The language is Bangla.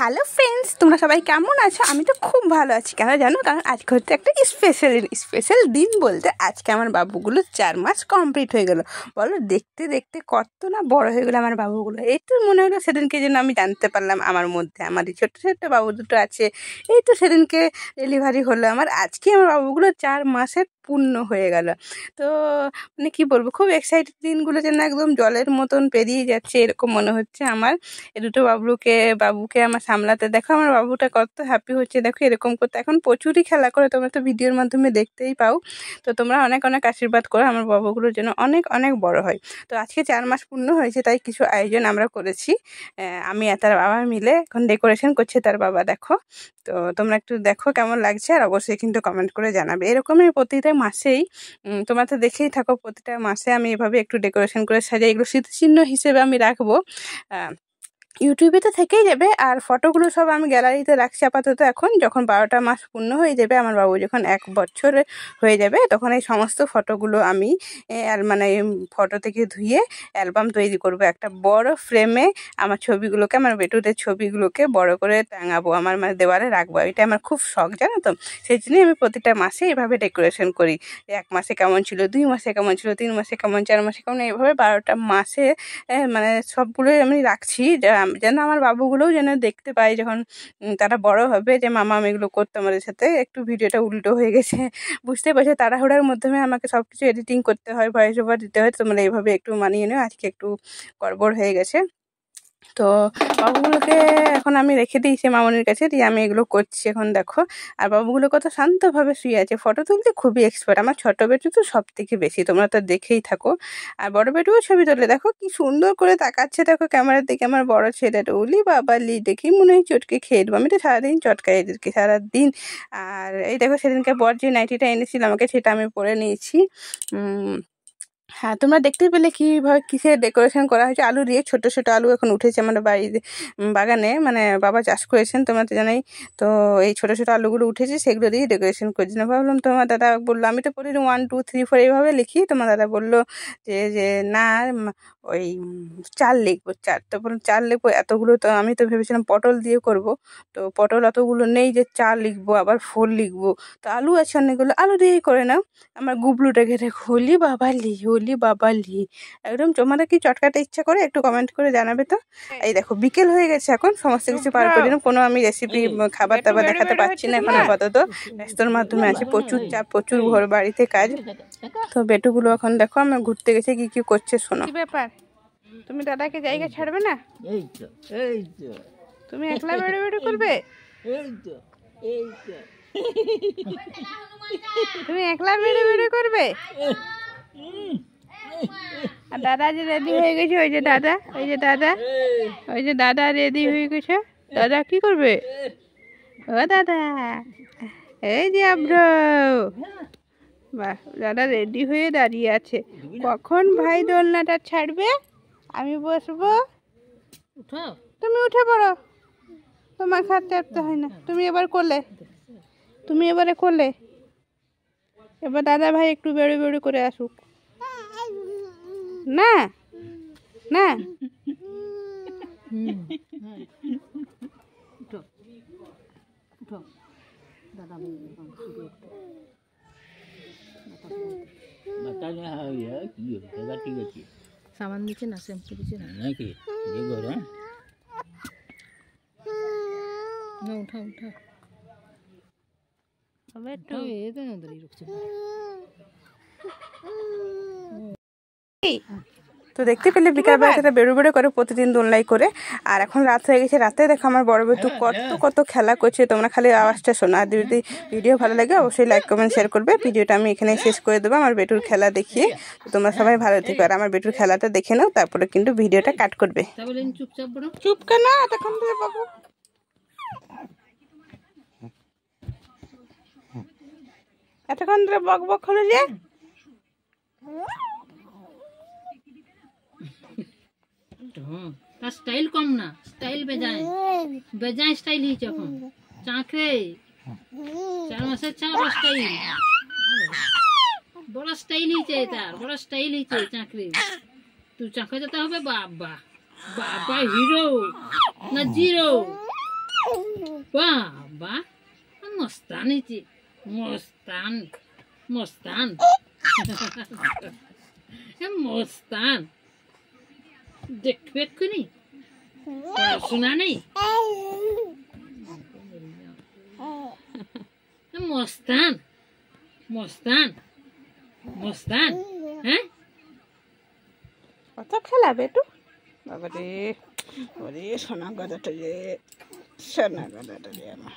হ্যালো ফ্রেন্ডস, তোমরা সবাই কেমন আছো? আমি তো খুব ভালো আছি। কেন জানো? কারণ আজকে হচ্ছে একটা স্পেশাল দিন বলতে আজকে আমার বাবুগুলো 4 মাস কমপ্লিট হয়ে গেল। বলো, দেখতে দেখতে কত না বড় হয়ে গেলো আমার বাবুগুলো। এই তো মনে হলো সেদিনকে যেন আমি জানতে পারলাম আমার মধ্যে আমার এই ছোট্ট ছোট্ট বাবু দুটো আছে। এই তো সেদিনকে ডেলিভারি হলো আমার। আজকে আমার বাবুগুলো 4 মাসের পূর্ণ হয়ে গেল। তো মানে কী বলবো, খুব এক্সাইটেড। দিনগুলো যেন একদম জলের মতন পেরিয়ে যাচ্ছে এরকম মনে হচ্ছে আমার। এই দুটো বাবুকে আমার সামলাতে দেখো আমার বাবুটা কত হ্যাপি হচ্ছে। দেখো এরকম করতে এখন প্রচুরই খেলা করে, তোমরা তো ভিডিওর মাধ্যমে দেখতেই পাও। তো তোমরা অনেক অনেক আশীর্বাদ করো আমার বাবুগুলোর জন্য অনেক অনেক বড় হয়। তো আজকে 4 মাস পূর্ণ হয়েছে, তাই কিছু আয়োজন আমরা করেছি। আমি আর তার বাবা মিলে এখন ডেকোরেশন করছে তার বাবা। দেখো, তো তোমরা একটু দেখো কেমন লাগছে, আর অবশ্যই কিন্তু কমেন্ট করে জানাবে। এরকমই প্রতিটা মাসেই তোমরা তো দেখেই থাকো, প্রতিটা মাসে আমি এভাবে একটু ডেকোরেশন করে সাজাই। এগুলো স্মৃতিচিহ্ন হিসেবে আমি রাখবো। ইউটিউবে তো থেকেই যাবে, আর ফটোগুলো সব আমি গ্যালারিতে রাখছি আপাতত। এখন যখন 12টা মাস পূর্ণ হয়ে যাবে, আমার বাবু যখন 1 বছর হয়ে যাবে, তখন এই সমস্ত ফটোগুলো আমি আর মানে ফটো থেকে ধুয়ে অ্যালবাম তৈরি করব। একটা বড় ফ্রেমে আমার ছবিগুলোকে, আমার বেটুদের ছবিগুলোকে বড় করে টাঙাবো, আমার মানে দেওয়ালে রাখবো। এটা আমার খুব শখ, জানো তো। সেই জন্যই আমি প্রতিটা মাসে এভাবে ডেকোরেশন করি। 1 মাসে কেমন ছিল, 2 মাসে কেমন ছিল, 3 মাসে কেমন, 4 মাসে কেমন, এইভাবে 12টা মাসে মানে সবগুলোই আমি রাখছি, যেন আমার বাবুগুলোও যেন দেখতে পাই যখন তারা বড় হবে, যে মামা আমি এগুলো করতাম আমাদের সাথে। একটু ভিডিওটা উল্টো হয়ে গেছে, বুঝতে পারছো। তাড়াহুড়ার মাধ্যমে আমাকে সব কিছু এডিটিং করতে হয়, ভয়েস ওভার দিতে হয়। তোমরা এইভাবে একটু মানিয়ে নিও, আজকে একটু গড়বড় হয়ে গেছে। তো বাবুগুলোকে এখন আমি রেখে দিয়েছি মামনির কাছে, দিয়ে আমি এগুলো করছি এখন। দেখো, আর বাবুগুলো কত শান্তভাবে শুয়ে আছে। ফটো তুলতে খুবই এক্সপার্ট। আমার ছোট বেটু তো সব থেকে বেশি, তোমরা তো দেখেই থাকো। আর বড় বেটুও ছবি তোলে, দেখো কি সুন্দর করে তাকাচ্ছে। দেখো ক্যামেরার দিকে আমার বড় ছেলেটা। ওলি বাবা লি, দেখি মনে হয় চটকে খেয়ে দেবো। আমি তো সারাদিন চটকাই এদেরকে, সারাদিন। আর এই দেখো সেদিনকে বর যে নাইটিটা এনেছিল আমাকে, সেটা আমি পরে নিয়েছি। হ্যাঁ, তোমরা দেখতে পেলে কীভাবে কিসের ডেকোরেশন করা হয়েছে। আলু দিয়ে ছোট ছোট আলু এখন উঠেছে আমাদের বাড়ির বাগানে, মানে বাবা চাষ করেছেন, তোমরা তো জানাই। তো এই ছোট ছোট আলুগুলো উঠেছে, সেগুলো দিয়ে ডেকোরেশন করেছি। না ভাবলাম, তোমার দাদা বললো, আমি তো প্রতিদিন 1 2 3 4 এইভাবে লিখি। তোমার দাদা বললো যে না, ওই 4 লিখবো, 4। তো বললাম 4 লিখবো, এতগুলো তো আমি তো ভেবেছিলাম পটল দিয়ে করব। তো পটল অতগুলো নেই যে 4 লিখবো, আবার 4 লিখবো। তো আলু আছে অনেকগুলো, আলু দিয়েই করে নাও। আমার গুবলুটাকে দেখো, হলি বাবা লি, হলি বাবা লি। একদম তোমাদের কি চটকাতে ইচ্ছা করে একটু কমেন্ট করে জানাবে তো। এই দেখো বিকেল হয়ে গেছে, এখন সমস্ত কিছু পার করে দিলাম। কোনো আমি রেসিপি খাবার দাবার দেখাতে পারছি না এখন আপাতত, ব্যস্তর মাধ্যমে আছে। প্রচুর চাপ, প্রচুর ঘর বাড়িতে কাজ। তো বেটুগুলো এখন দেখো আমার ঘুরতে গেছে, কি কি করছে শোনো। কি ব্যাপার, তুমি দাদাকে জায়গা ছাড়বে না? তুমি একলা বেড়ে বেড়ে করবে? তুমি একলা বেড়ে বেড়ে করবে? আর দাদা যে রেডি হয়ে গেছে, ওই যে দাদা, ওই যে দাদা, ওই যে দাদা রেডি হয়ে গেছে। দাদা কি করবে? ও দাদা, এই যে আব্রো, বাহ, দাদা রেডি হয়ে দাঁড়িয়ে আছে। কখন ভাই দোলনাটা ছাড়বে, আমি বসবো। তুমি উঠে পড়ো, তোমার হাত চাপতে হয় না। তুমি এবার করলে, তুমি এবারে করলে। এবার দাদা ভাই একটু বেড়ে বেড়ে করে আসুক। না না, সাবান দিচ্ছে না, শ্যাম্পু দিচ্ছে না নাকি? উঠা উঠা, তো দেখতে পেলে বিকালবেলা সেটা বেরো বেরো করে প্রতিদিন দোলনাই করে। আর এখন রাত হয়ে গেছে, রাতে দেখো আমার বড় বেটু কত কত খেলা করছে। তোমরা খালি আওয়াজটা শোনো। আর যদি ভিডিও ভালো লাগে অবশ্যই লাইক কমেন্ট শেয়ার করবে। ভিডিওটা আমি এখানে শেষ করে দেবো আমার বেটুর খেলা দেখিয়ে। তোমরা সবাই ভালো থেকো, আর আমার বেটুর খেলাটা দেখে নাও, তারপরে কিন্তু ভিডিওটা কাট করবে। চুপ কেন এতক্ষণ ধরে বাবু? এতক্ষণ ধরে বক বক হলো যে? তার স্টাইল কম না, স্টাইল বেজায় বেজায় স্টাইল হয়েছে এখন। চাকরে 4 মাসের বড় স্টাইল, বড় স্টাইল হয়েছে তার, বড় স্টাইল হয়েছে চাকরি। তুই চাকরি যেতে হবে। বাবা বাবা, হিরো না জিরো? বাবা মস্তান হয়েছে, মস্তান মস্তান মস্তান। দেখবে এক্ষুনি পড়াশোনা নেই। মস্তান মস্তান মস্তান। হ্যাঁ কত খেলাবে একটু বাবা রে, ওরে সোনা গাদাটা রে, সোনা গাদাটা রে আমার।